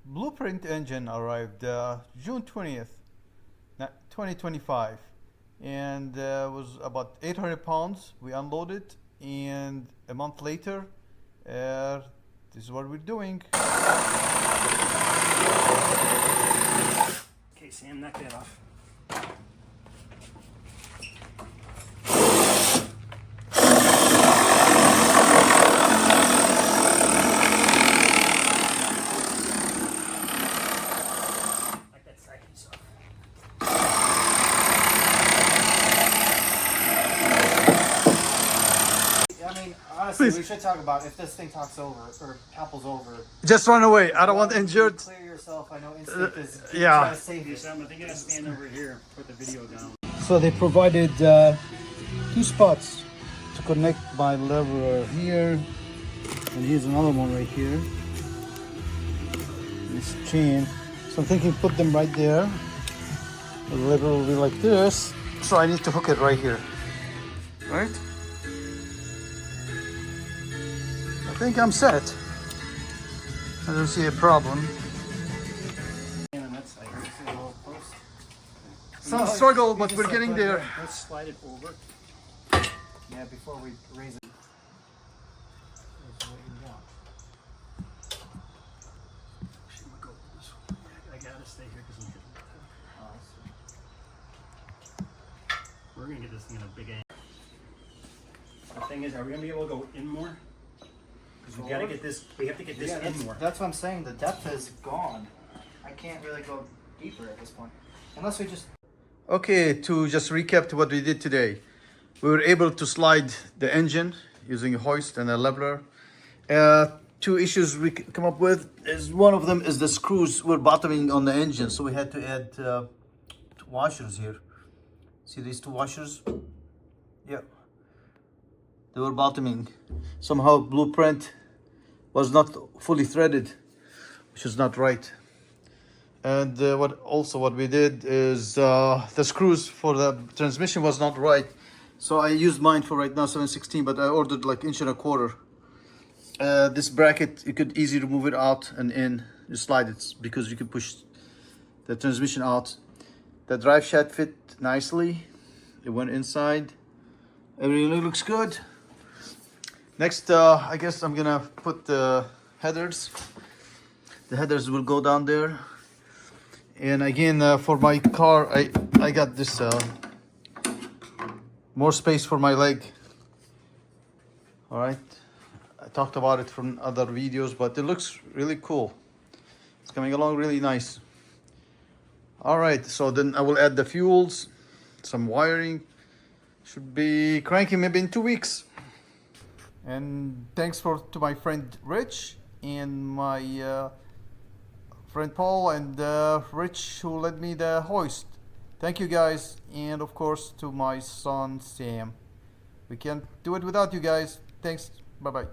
Blueprint engine arrived June 20th, 2025, and was about 800 pounds. We unloaded, and a month later, this is what we're doing. Okay, Sam, knock that off. Honestly, Please. we should talk about if this thing talks over or topples over. Just run away. I don't want injured. Clear yourself. I know instinct is yeah. to save you. Sam, I think you gotta stand over here. Put the video down. So they provided 2 spots to connect my lever here, and here's another one right here. This chain. So I'm thinking put them right there. The lever will be like this. So I need to hook it right here, right? I think I'm set. I don't see a problem. And on that side, you see a little post. Some struggle, but we're getting there. Let's slide it over. Yeah, before we raise it. I gotta stay here because I'm hitting it. We're gonna get this thing in a big angle. The thing is, are we gonna be able to go in more? Because we gotta get this. We have to get this in more. That's what I'm saying. The depth is gone. I can't really go deeper at this point, unless we just. Okay, to just recap to what we did today. We were able to slide the engine using a hoist and a leveler. 2 issues we come up with is one of them is the screws were bottoming on the engine, so we had to add 2 washers here. See these 2 washers? Yeah. They were bottoming. Somehow Blueprint was not fully threaded, which is not right. And what we did is the screws for the transmission was not right. So I used mine for right now 7/16, but I ordered like 1.25 inch. This bracket, you could easily remove it out and in. You slide it because you can push the transmission out. The drive shaft fit nicely. It went inside. Everything looks good. Next, I guess I'm gonna put the headers. The headers will go down there. And again, for my car, I got this more space for my leg. All right, I talked about it from other videos, but it looks really cool. It's coming along really nice. All right, so then I will add the fuels, some wiring. Should be cranking maybe in 2 weeks. And thanks to my friend Rich and my friend Paul and Rich who led me the hoist. Thank you guys, and of course to my son Sam. We can't do it without you guys. Thanks. Bye bye.